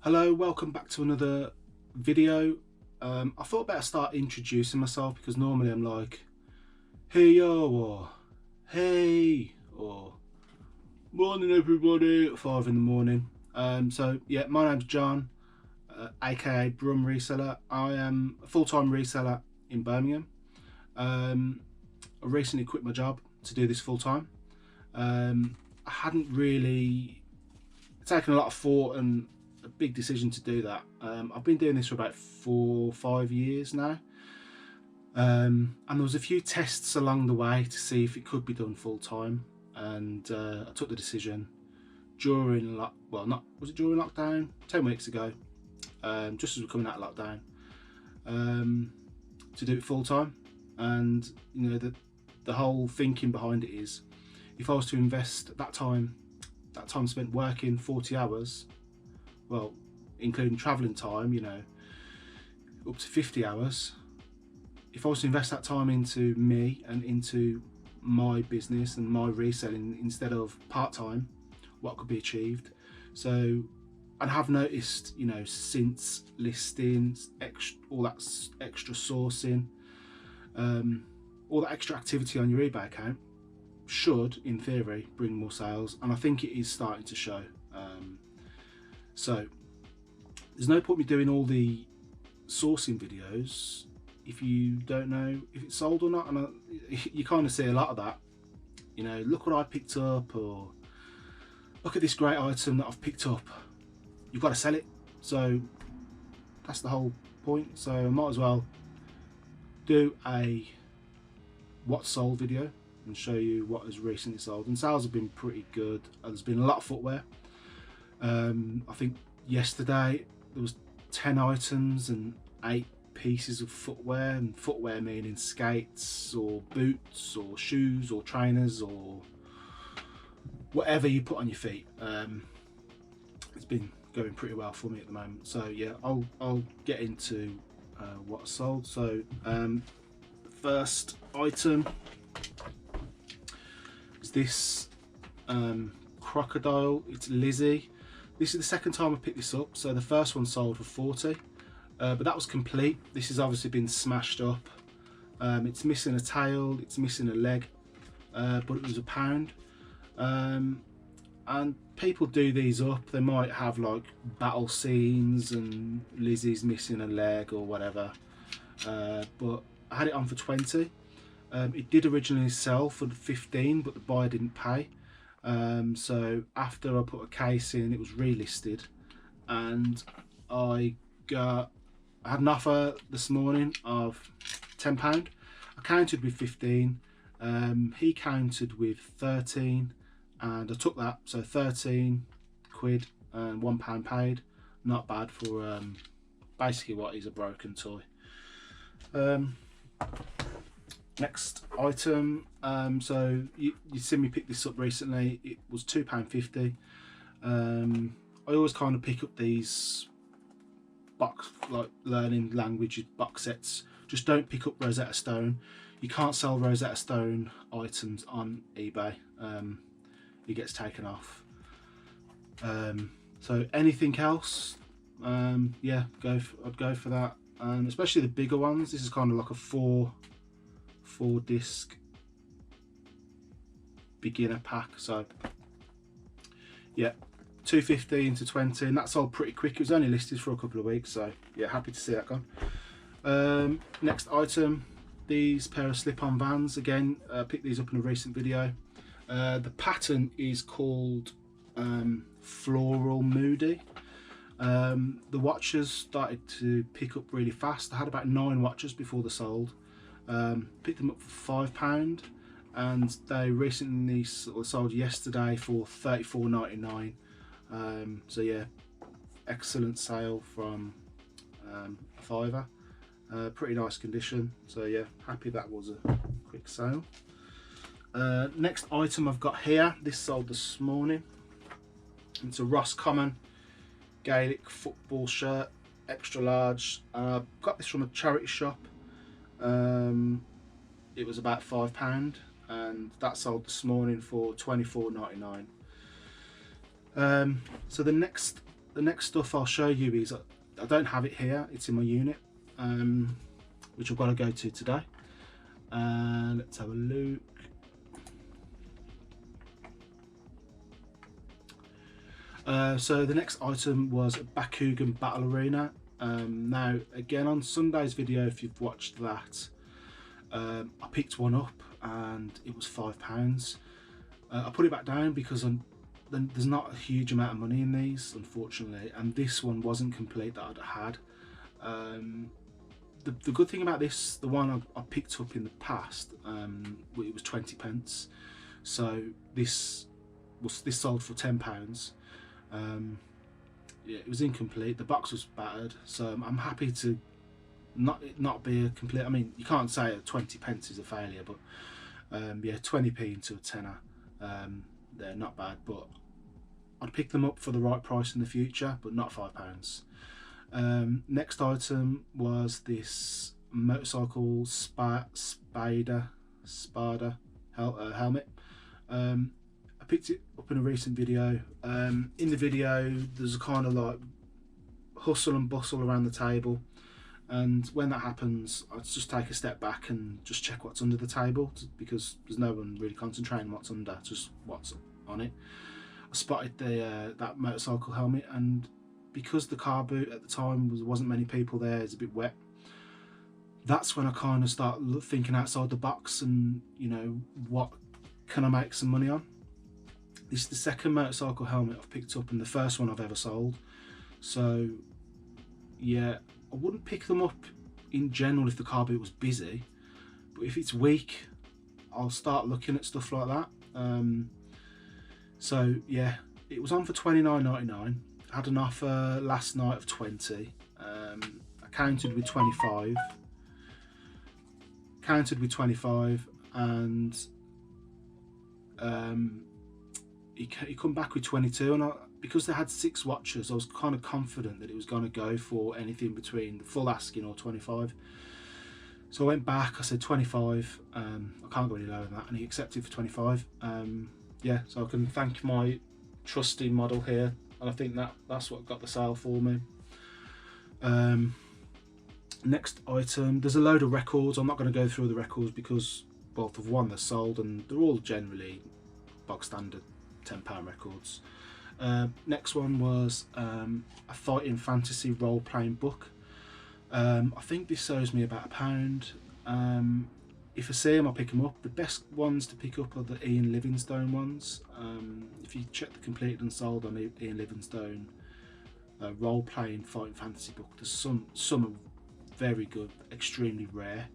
Hello, welcome back to another video. I thought I'd better start introducing myself because normally I'm like, hey yo, or hey, or morning everybody at 5 in the morning. So yeah, my name's John, aka Brum Reseller. I am a full-time reseller in Birmingham. I recently quit my job to do this full-time. I hadn't really taken a lot of thought and a big decision to do that. I've been doing this for about 4 or 5 years now, and there was a few tests along the way to see if it could be done full time, and I took the decision during was it during lockdown 10 weeks ago, just as we're coming out of lockdown, to do it full time. And you know, the whole thinking behind it is, if I was to invest that time spent working 40 hours, well, including travelling time, you know, up to 50 hours. If I was to invest that time into me and into my business and my reselling instead of part-time, what could be achieved? So I have noticed, you know, since listings, all that extra sourcing, all that extra activity on your eBay account should, in theory, bring more sales, and I think it is starting to show. So there's no point me doing all the sourcing videos if you don't know if it's sold or not. And you kind of see a lot of that, you know, look what I picked up, or look at this great item that I've picked up. You've got to sell it. So that's the whole point. So I might as well do a what sold video and show you what has recently sold. And sales have been pretty good. There's been a lot of footwear. I think yesterday there was 10 items and 8 pieces of footwear, and footwear meaning skates or boots or shoes or trainers or whatever you put on your feet. It's been going pretty well for me at the moment. So yeah, I'll get into what I sold. So the first item is this crocodile. It's Lizzie. This is the second time I picked this up. So the first one sold for 40, but that was complete. This has obviously been smashed up. It's missing a tail, it's missing a leg, but it was £1. And people do these up. They might have like battle scenes and Lizzie's missing a leg or whatever, but I had it on for 20. It did originally sell for 15, but the buyer didn't pay. So after I put a case in, it was relisted, and I had an offer this morning of £10. I counted with 15. He counted with 13, and I took that. So 13 quid and £1 paid. Not bad for basically what is a broken toy. Next item, so you seen me pick this up recently. It was £2.50. I always kind of pick up these like learning language box sets. Just don't pick up Rosetta Stone. You can't sell Rosetta Stone items on eBay. It gets taken off. So anything else, yeah, I'd go for that. Especially the bigger ones. This is kind of like a four disc beginner pack. So yeah, 2.15 to 20, and that sold pretty quick. It was only listed for a couple of weeks, so yeah, happy to see that gone. Next item, these pair of slip-on Vans. Again, picked these up in a recent video. The pattern is called Floral Moody. The watches started to pick up really fast. I had about 9 watches before they sold. Picked them up for £5, and they recently sold yesterday for $34.99. So yeah, excellent sale from a fiver. Pretty nice condition. So yeah, happy that was a quick sale. Next item I've got here, this sold this morning. It's a Roscommon Gaelic football shirt, extra large. Got this from a charity shop. It was about £5, and that sold this morning for £24.99. So the next the next stuff I'll show you is, I don't have it here, it's in my unit, which I've got to go to today. Let's have a look. So the next item was Bakugan Battle Arena. Now again, on Sunday's video, if you've watched that, I picked one up and it was £5. I put it back down because there's not a huge amount of money in these, unfortunately, and this one wasn't complete that I'd had. The good thing about this, the one I picked up in the past, it was 20p. So this sold for £10. Yeah, it was incomplete. The box was battered, so I'm happy to not be a complete. I mean, you can't say 20p is a failure, but yeah, 20p into a tenner, they're not bad. But I'd pick them up for the right price in the future, but not £5. Next item was this motorcycle Spada helmet. I picked it up in a recent video. In the video, there's a kind of like hustle and bustle around the table, and when that happens, I just take a step back and just check what's under the table, because there's no one really concentrating what's under, just what's on it. I spotted that motorcycle helmet, and because the car boot at the time wasn't many people there, it's a bit wet. That's when I kind of start thinking outside the box, and you know, what can I make some money on? This is the second motorcycle helmet I've picked up and the first one I've ever sold. So yeah, I wouldn't pick them up in general if the car boot was busy, but if it's weak, I'll start looking at stuff like that. So yeah, it was on for £29.99. I had an offer last night of 20. I counted with 25. And he come back with 22, and because they had 6 watches, I was kind of confident that it was going to go for anything between the full asking or 25. So I went back, I said 25, I can't go any lower than that, and he accepted for 25. Yeah, so I can thank my trusty model here, and I think that's what got the sale for me. Next item, there's a load of records. I'm not going to go through the records because, well, for one, they're sold and they're all generally bog standard £10 records. Next one was a fighting fantasy role-playing book. I think this owes me about £1. If I see them, I'll pick them up. The best ones to pick up are the Ian Livingstone ones. If you check the completed and sold on Ian Livingstone role-playing fighting fantasy book, there's some are very good, extremely rare.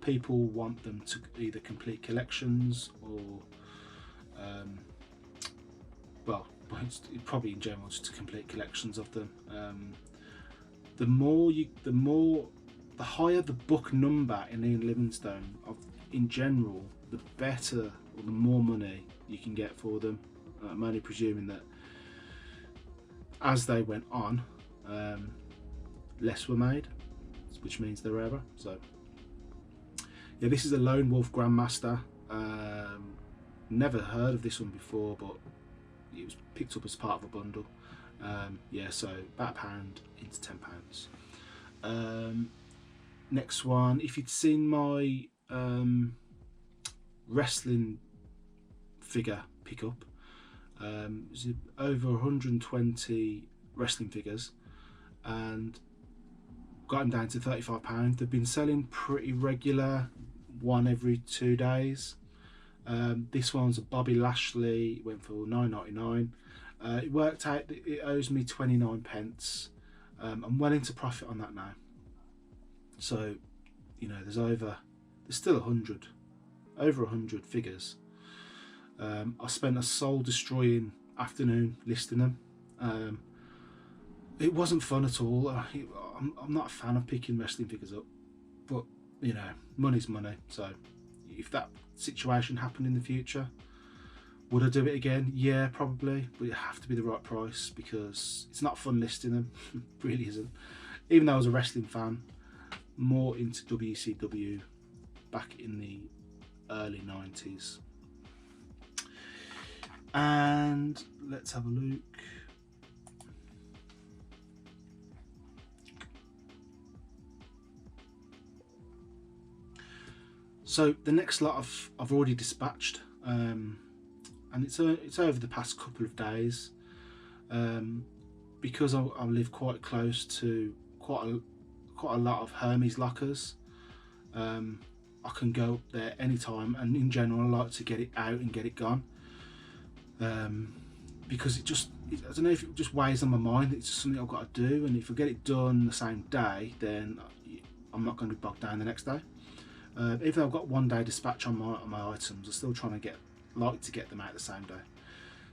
People want them to either complete collections or well, probably in general just to complete collections of them. The higher the book number in Ian Livingstone in general, the better or the more money you can get for them. I'm only presuming that as they went on, less were made, which means they're rarer. So yeah, this is a Lone Wolf Grandmaster. Never heard of this one before, but it was picked up as part of a bundle. Yeah, so about £1 into £10. Next one, if you'd seen my wrestling figure pickup, it was over 120 wrestling figures, and got them down to £35. They've been selling pretty regular, one every 2 days. This one's a Bobby Lashley, it went for £9.99. It worked out that it owes me 29p. I'm well into profit on that now. So, you know, there's still over 100 figures. I spent a soul destroying afternoon listing them. It wasn't fun at all. I'm not a fan of picking wrestling figures up, but you know, money's money. So if that situation happened in the future, would I do it again? Yeah, probably, but it have to be the right price, because it's not fun listing them. It really isn't. Even though I was a wrestling fan, more into WCW back in the early 90s. And let's have a look. So the next lot I've already dispatched, and it's over the past couple of days, because I live quite close to quite a lot of Hermes lockers. I can go up there anytime, and in general I like to get it out and get it gone, because I don't know if it just weighs on my mind. It's just something I've got to do, and if I get it done the same day, then I'm not going to be bogged down the next day. Even though I've got 1 day dispatch on my items, I'm still trying to get them out the same day.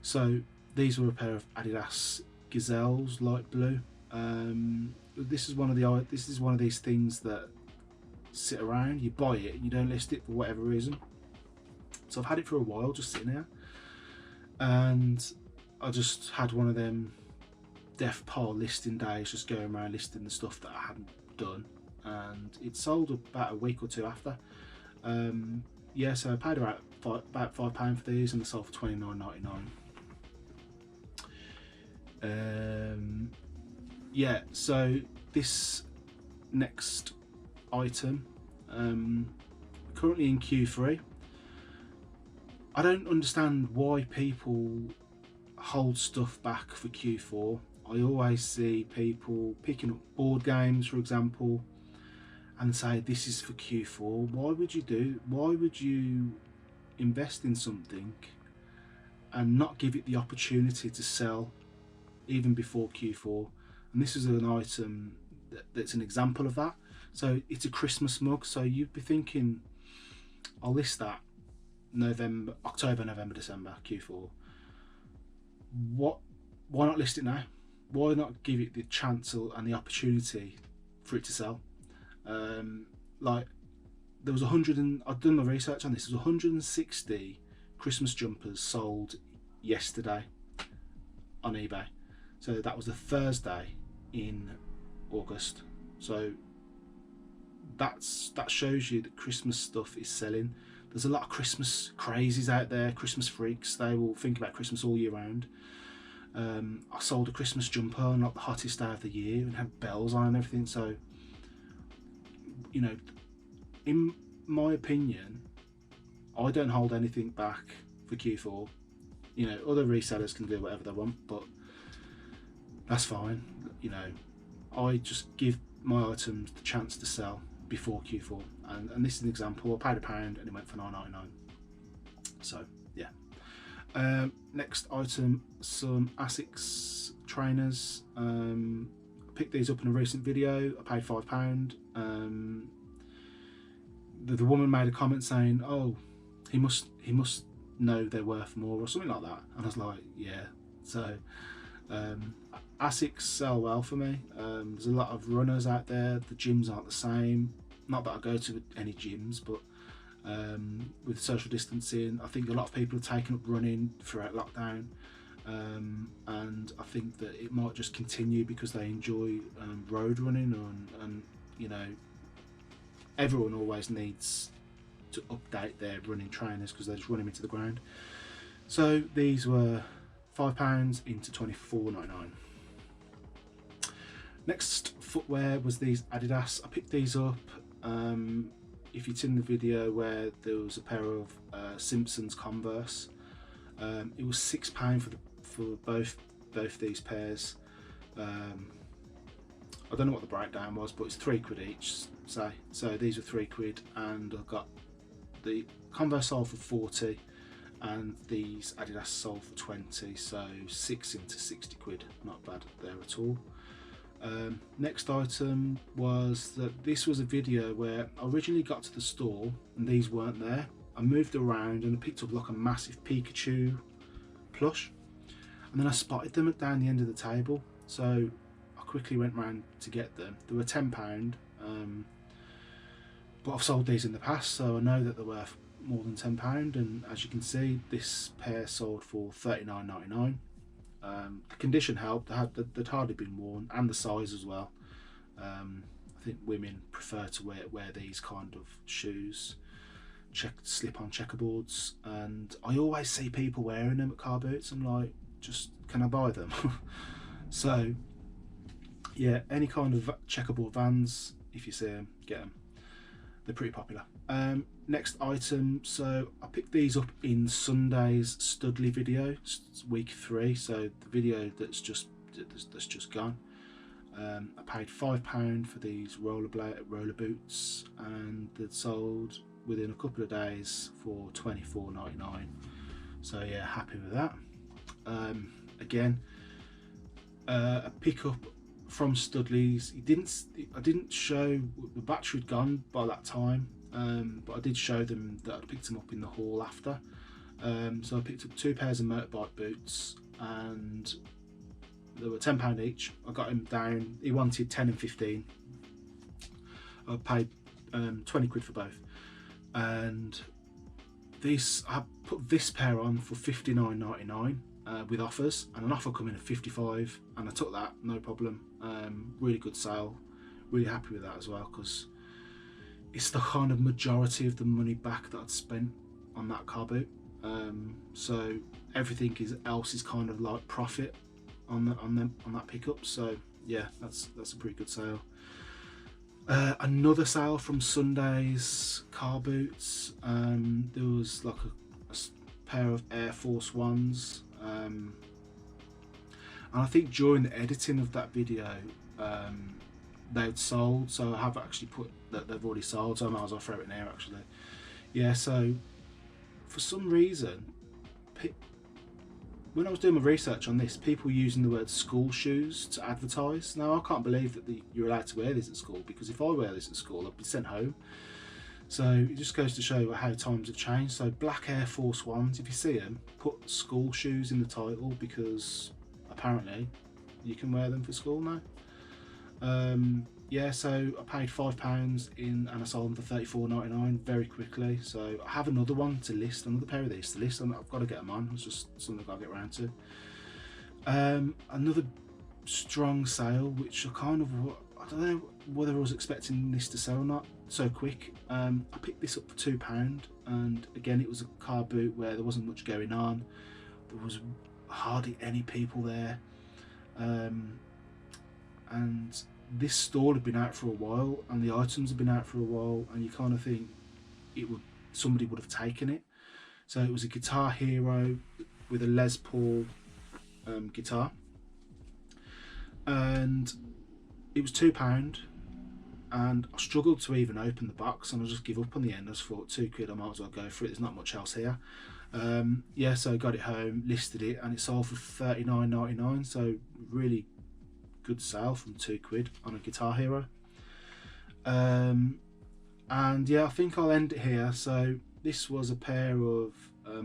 So these were a pair of Adidas Gazelles, light blue. This is one of these things that sit around. You buy it and you don't list it for whatever reason. So I've had it for a while, just sitting there, and I just had one of them death pile listing days, just going around listing the stuff that I hadn't done, and it sold about a week or two after. Yeah, so I paid about £5 for these, and they sold for £29.99. Yeah, so this next item, currently in Q3. I don't understand why people hold stuff back for Q4. I always see people picking up board games, for example, and say this is for Q4. Why would you invest in something and not give it the opportunity to sell even before Q4? And this is an item that's an example of that. So it's a Christmas mug, so you'd be thinking, I'll list that October, November, December, Q4. Why not list it now? Why not give it the chance and the opportunity for it to sell? Like, there was I've done my research on this, there was 160 Christmas jumpers sold yesterday on eBay. So that was the Thursday in August. So that shows you that Christmas stuff is selling. There's a lot of Christmas crazies out there, Christmas freaks. They will think about Christmas all year round. I sold a Christmas jumper on like the hottest day of the year and had bells on and everything. So, you know, in my opinion, I don't hold anything back for Q4. You know, other resellers can do whatever they want, but that's fine. You know, I just give my items the chance to sell before Q4, and this is an example. I paid £1 and it went for £9.99. So yeah. Next item, some Asics trainers. I picked these up in a recent video. I paid £5. The woman made a comment saying, "Oh, he must know they're worth more," or something like that, and I was like, yeah. So Asics sell well for me. There's a lot of runners out there. The gyms aren't the same. Not that I go to any gyms, but with social distancing, I think a lot of people have taken up running throughout lockdown, and I think that it might just continue because they enjoy road running, and you know, everyone always needs to update their running trainers because they just run them into the ground. So these were £5 into £24.99. Next footwear was these Adidas. I picked these up. If you've seen the video where there was a pair of Simpsons Converse, it was £6 for both these pairs. I don't know what the breakdown was, but it's £3 each. So these were £3, and I got the Converse sold for 40, and these Adidas sold for 20. So 6 into £60. Not bad there at all. Next item was that this was a video where I originally got to the store and these weren't there. I moved around and I picked up like a massive Pikachu plush, and then I spotted them down the end of the table, so I quickly went round to get them. They were £10, but I've sold these in the past, so I know that they're worth more than £10, and as you can see, this pair sold for £39.99. The condition helped. They'd hardly been worn, and the size as well. I think women prefer to wear these kind of shoes, slip-on checkerboards, and I always see people wearing them at car boots. I'm like, just can I buy them? So yeah, any kind of checkerboard Vans, if you see them, get them. They're pretty popular. next item, so I picked these up in Sunday's Studley video, it's week 3, so the video that's just gone. I paid £5 for these roller boots, and they'd sold within a couple of days for £24.99. So yeah, happy with that. Again, a pickup from Studley's. I didn't show, the battery had gone by that time, but I did show them that I'd picked them up in the hall after. So I picked up 2 pairs of motorbike boots, and they were £10 each. I got him down, he wanted 10 and 15. I paid 20 quid for both, and I put this pair on for £59.99 with offers, and an offer coming at 55, and I took that, no problem. Really good sale, really happy with that as well, because it's the kind of majority of the money back that I'd spent on that car boot. So everything else is kind of like profit on that pickup. So yeah, that's a pretty good sale. Another sale from Sunday's car boots. There was like a pair of Air Force Ones, and I think during the editing of that video they'd sold, so I have actually put that they've already sold, so I might as well throw it in there actually. Yeah, so for some reason, when I was doing my research on this, people using the word school shoes to advertise. Now I can't believe that you're allowed to wear this at school, because if I wear this at school I'd be sent home. So it just goes to show how times have changed. So black Air Force Ones, if you see them, put school shoes in the title, because apparently you can wear them for school now. Yeah, so I paid £5 in, and I sold them for £34.99 very quickly. So I have another one to list, another pair of these to list, and I've got to get them on. It's just something I've got to get around to. Another strong sale, which I don't know whether I was expecting this to sell or not so quick. I picked this up for £2, and again it was a car boot where there wasn't much going on. There was hardly any people there, and this stall had been out for a while, and the items had been out for a while, and you kind of think somebody would have taken it. So it was a Guitar Hero with a Les Paul guitar, and it was £2, and I struggled to even open the box, and I just give up on the end. I just thought, £2, I might as well go for it, there's not much else here. Yeah, so I got it home, listed it, and it sold for £39.99, so really good sale from £2 on a Guitar Hero. And yeah, I think I'll end it here. So this was a pair of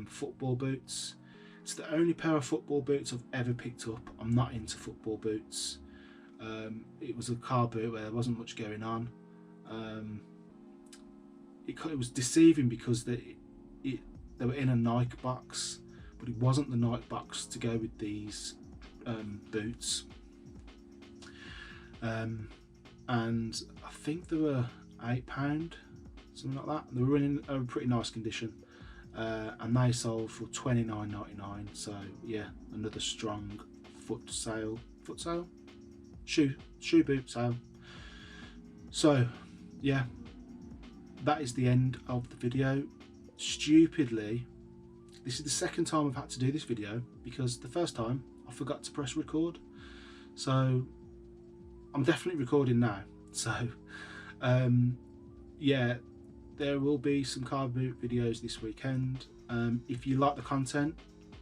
football boots. It's the only pair of football boots I've ever picked up. I'm not into football boots. It was a car boot where there wasn't much going on. It was deceiving because they were in a Nike box, but it wasn't the Nike box to go with these boots. And I think they were £8, something like that. They were in a pretty nice condition, and they sold for £29.99. So yeah, another strong shoe boot sale. So yeah, that is the end of the video. Stupidly, this is the second time I've had to do this video, because the first time I forgot to press record. So I'm definitely recording now. So yeah, there will be some car boot videos this weekend. If you like the content,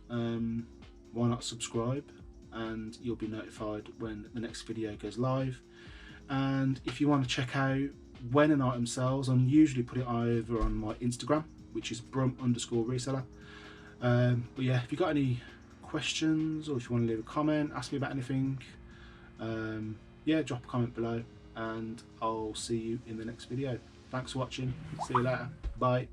why not subscribe, and you'll be notified when the next video goes live. And if you want to check out when an item sells, I usually put it over on my Instagram, which is Brum_reseller. But yeah, if you've got any questions, or if you want to leave a comment, ask me about anything, yeah, drop a comment below, and I'll see you in the next video. Thanks for watching. See you later. Bye.